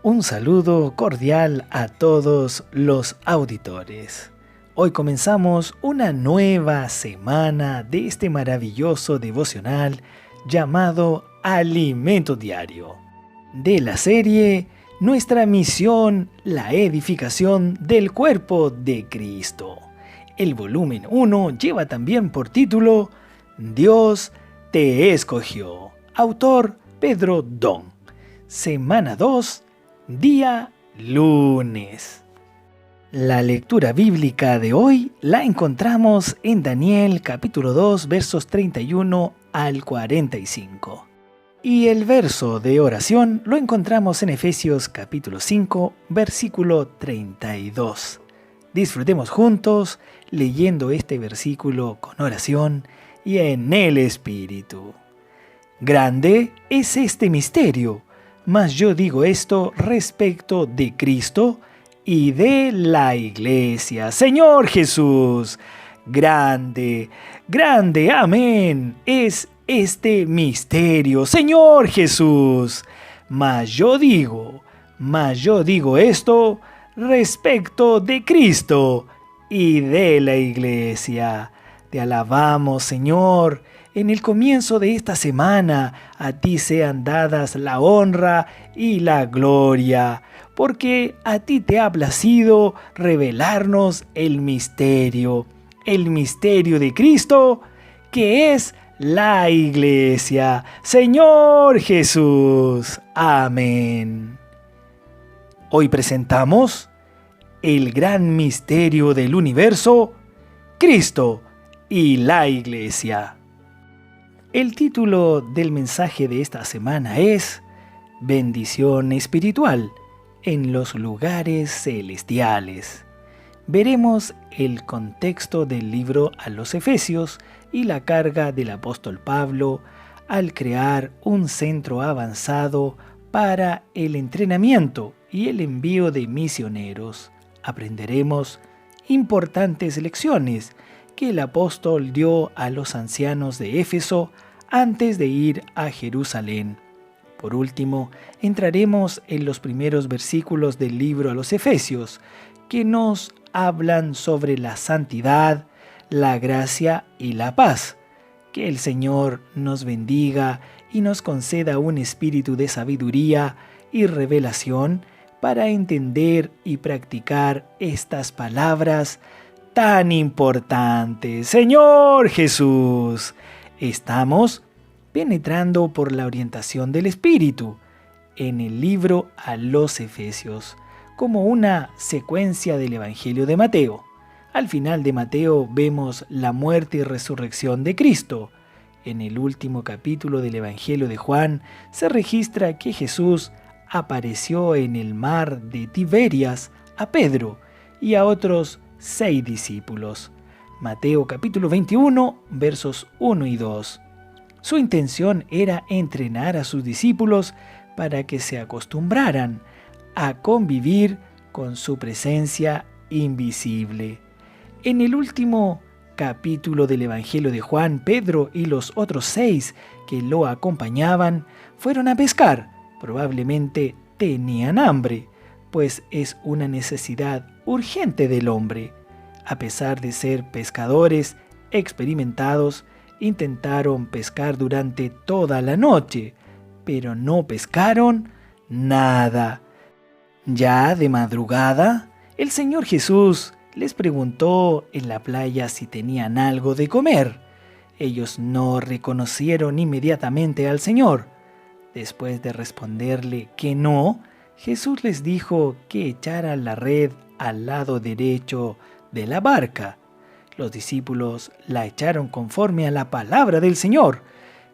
Un saludo cordial a todos los auditores. Hoy comenzamos una nueva semana de este maravilloso devocional llamado Alimento Diario. De la serie Nuestra misión, la edificación del cuerpo de Cristo. El volumen 1 lleva también por título Dios te escogió. Autor Pedro Don. Semana 2. Día lunes. La lectura bíblica de hoy la encontramos en Daniel capítulo 2 versos 31 al 45. Y el verso de oración lo encontramos en Efesios capítulo 5 versículo 32. Disfrutemos juntos leyendo este versículo con oración y en el Espíritu. Grande es este misterio. Mas yo digo esto respecto de Cristo y de la Iglesia. Señor Jesús, grande, grande, amén, es este misterio. Señor Jesús, mas yo digo esto respecto de Cristo y de la Iglesia. Te alabamos, Señor. En el comienzo de esta semana, a ti sean dadas la honra y la gloria, porque a ti te ha placido revelarnos el misterio de Cristo, que es la Iglesia. Señor Jesús, amén. Hoy presentamos el gran misterio del universo, Cristo y la Iglesia. El título del mensaje de esta semana es Bendición espiritual en los lugares celestiales. Veremos el contexto del libro a los Efesios y la carga del apóstol Pablo al crear un centro avanzado para el entrenamiento y el envío de misioneros. Aprenderemos importantes lecciones que el apóstol dio a los ancianos de Éfeso antes de ir a Jerusalén. Por último, entraremos en los primeros versículos del libro a los Efesios, que nos hablan sobre la santidad, la gracia y la paz. Que el Señor nos bendiga y nos conceda un espíritu de sabiduría y revelación para entender y practicar estas palabras tan importante. Señor Jesús, estamos penetrando por la orientación del Espíritu en el libro a los Efesios, como una secuencia del Evangelio de Mateo. Al final de Mateo vemos la muerte y resurrección de Cristo. En el último capítulo del Evangelio de Juan se registra que Jesús apareció en el mar de Tiberias a Pedro y a otros 6 discípulos. Mateo capítulo 21, versos 1 y 2. Su intención era entrenar a sus discípulos para que se acostumbraran a convivir con su presencia invisible. En el último capítulo del Evangelio de Juan, Pedro y los otros 6 que lo acompañaban fueron a pescar. Probablemente tenían hambre, pues es una necesidad urgente del hombre. A pesar de ser pescadores experimentados, intentaron pescar durante toda la noche, pero no pescaron nada. Ya de madrugada, el Señor Jesús les preguntó en la playa si tenían algo de comer. Ellos no reconocieron inmediatamente al Señor. Después de responderle que no, Jesús les dijo que echaran la red al lado derecho de la barca. Los discípulos la echaron conforme a la palabra del Señor,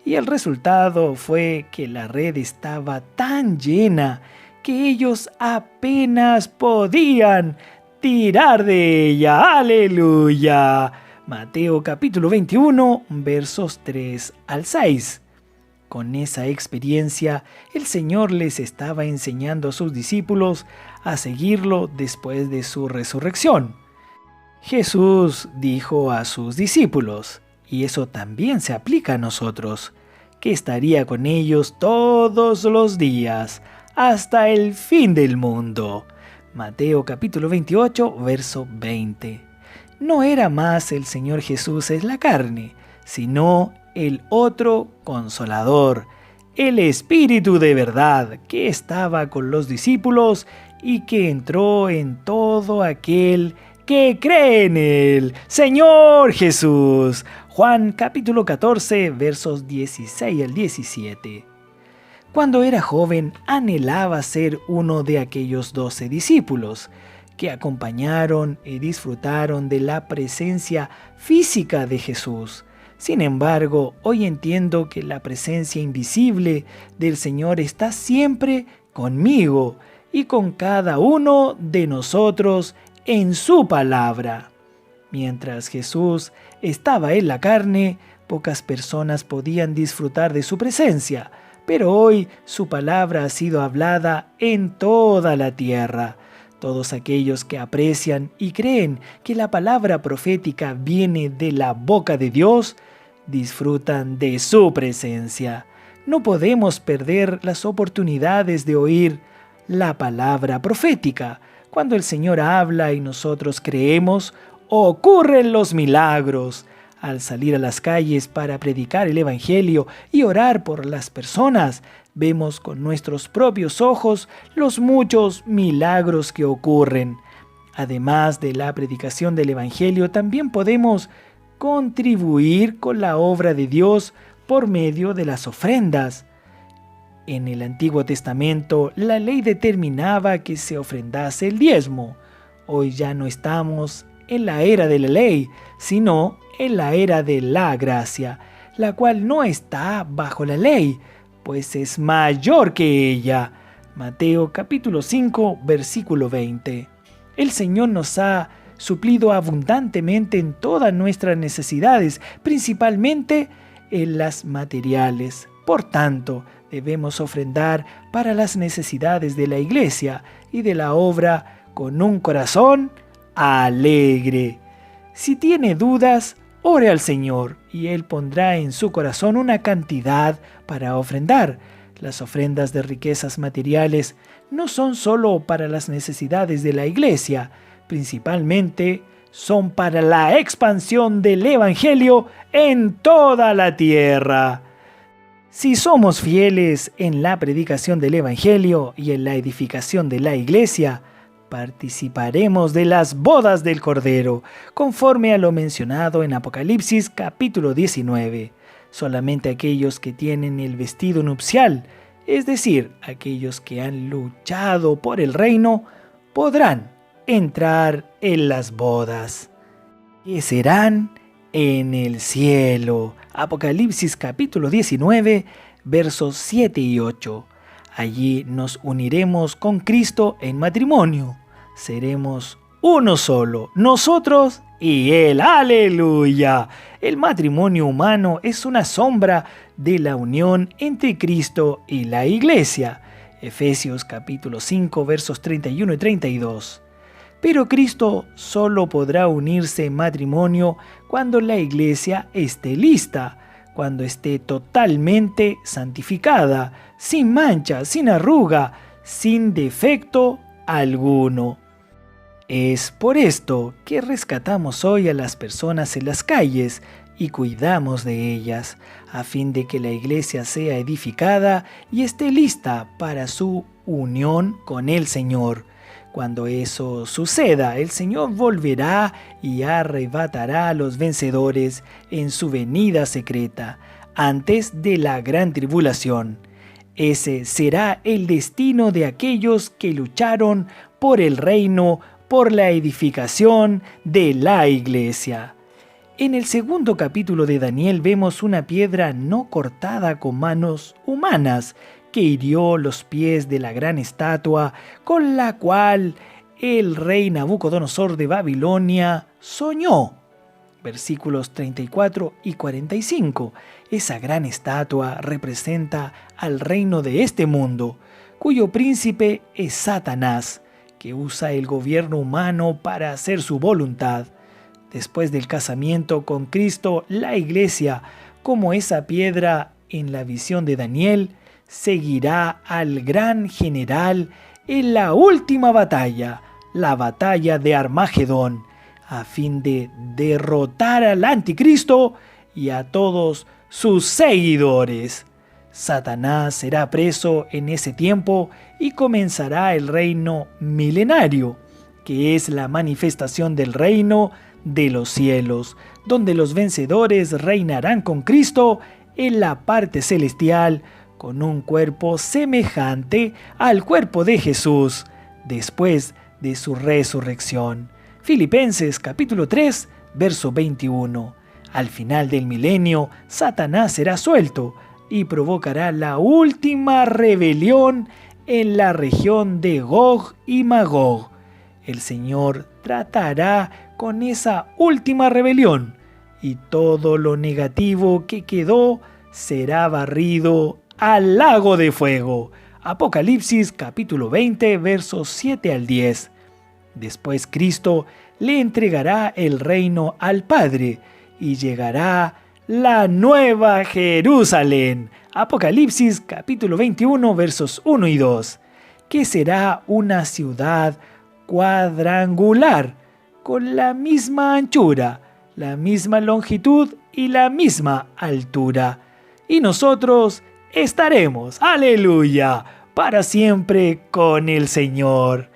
y el resultado fue que la red estaba tan llena que ellos apenas podían tirar de ella. ¡Aleluya! Mateo capítulo 21, versos 3 al 6. Con esa experiencia, el Señor les estaba enseñando a sus discípulos a seguirlo después de su resurrección. Jesús dijo a sus discípulos, y eso también se aplica a nosotros, que estaría con ellos todos los días hasta el fin del mundo. Mateo capítulo 28, verso 20. No era más el Señor Jesús en la carne, sino el otro Consolador, el Espíritu de verdad que estaba con los discípulos y que entró en todo aquel que cree en Él, Señor Jesús. Juan capítulo 14, versos 16 al 17. Cuando era joven, anhelaba ser uno de aquellos 12 discípulos que acompañaron y disfrutaron de la presencia física de Jesús. Sin embargo, hoy entiendo que la presencia invisible del Señor está siempre conmigo y con cada uno de nosotros en su palabra. Mientras Jesús estaba en la carne, pocas personas podían disfrutar de su presencia, pero hoy su palabra ha sido hablada en toda la tierra. Todos aquellos que aprecian y creen que la palabra profética viene de la boca de Dios, disfrutan de su presencia. No podemos perder las oportunidades de oír la palabra profética. Cuando el Señor habla y nosotros creemos, ocurren los milagros. Al salir a las calles para predicar el Evangelio y orar por las personas, vemos con nuestros propios ojos los muchos milagros que ocurren. Además de la predicación del Evangelio, también podemos contribuir con la obra de Dios por medio de las ofrendas. En el Antiguo Testamento, la ley determinaba que se ofrendase el diezmo. Hoy ya no estamos en la era de la ley, sino en la era de la gracia, la cual no está bajo la ley, pues es mayor que ella. Mateo capítulo 5, versículo 20. El Señor nos ha suplido abundantemente en todas nuestras necesidades, principalmente en las materiales. Por tanto, debemos ofrendar para las necesidades de la iglesia y de la obra con un corazón alegre. Si tiene dudas, ore al Señor y Él pondrá en su corazón una cantidad para ofrendar. Las ofrendas de riquezas materiales no son solo para las necesidades de la iglesia, principalmente son para la expansión del Evangelio en toda la tierra. Si somos fieles en la predicación del Evangelio y en la edificación de la iglesia, participaremos de las bodas del Cordero, conforme a lo mencionado en Apocalipsis capítulo 19. Solamente aquellos que tienen el vestido nupcial, es decir, aquellos que han luchado por el reino, podrán entrar en las bodas, que serán en el cielo. Apocalipsis capítulo 19, versos 7 y 8. Allí nos uniremos con Cristo en matrimonio. Seremos uno solo, nosotros y Él. ¡Aleluya! El matrimonio humano es una sombra de la unión entre Cristo y la iglesia. Efesios capítulo 5, versos 31 y 32. Pero Cristo solo podrá unirse en matrimonio cuando la iglesia esté lista, cuando esté totalmente santificada, sin mancha, sin arruga, sin defecto alguno. Es por esto que rescatamos hoy a las personas en las calles y cuidamos de ellas, a fin de que la iglesia sea edificada y esté lista para su unión con el Señor. Cuando eso suceda, el Señor volverá y arrebatará a los vencedores en su venida secreta, antes de la gran tribulación. Ese será el destino de aquellos que lucharon por el reino, por la edificación de la iglesia. En el segundo capítulo de Daniel vemos una piedra no cortada con manos humanas, que hirió los pies de la gran estatua con la cual el rey Nabucodonosor de Babilonia soñó. Versículos 34 y 45. Esa gran estatua representa al reino de este mundo, cuyo príncipe es Satanás, que usa el gobierno humano para hacer su voluntad. Después del casamiento con Cristo, la iglesia, como esa piedra en la visión de Daniel, seguirá al gran general en la última batalla, la batalla de Armagedón, a fin de derrotar al anticristo y a todos sus seguidores. Satanás será preso en ese tiempo y comenzará el reino milenario, que es la manifestación del reino de los cielos, donde los vencedores reinarán con Cristo en la parte celestial con un cuerpo semejante al cuerpo de Jesús después de su resurrección. Filipenses capítulo 3, verso 21. Al final del milenio, Satanás será suelto y provocará la última rebelión en la región de Gog y Magog. El Señor tratará con esa última rebelión y todo lo negativo que quedó será barrido al lago de fuego. Apocalipsis capítulo 20 versos 7 al 10. Después Cristo le entregará el reino al Padre y llegará la nueva Jerusalén. Apocalipsis capítulo 21 versos 1 y 2. Que será una ciudad cuadrangular con la misma anchura, la misma longitud y la misma altura. Y nosotros estaremos, aleluya, para siempre con el Señor.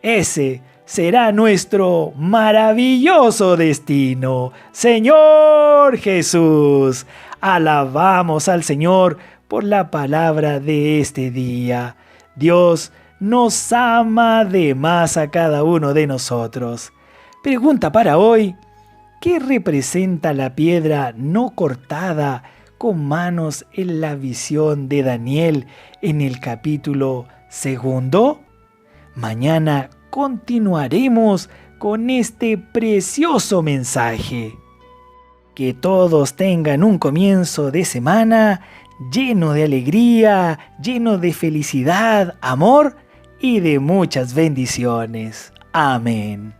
Ese será nuestro maravilloso destino. Señor Jesús, alabamos al Señor por la palabra de este día. Dios nos ama de más a cada uno de nosotros. Pregunta para hoy: ¿qué representa la piedra no cortada con manos en la visión de Daniel en el capítulo 2? Mañana continuaremos con este precioso mensaje. Que todos tengan un comienzo de semana lleno de alegría, lleno de felicidad, amor y de muchas bendiciones. Amén.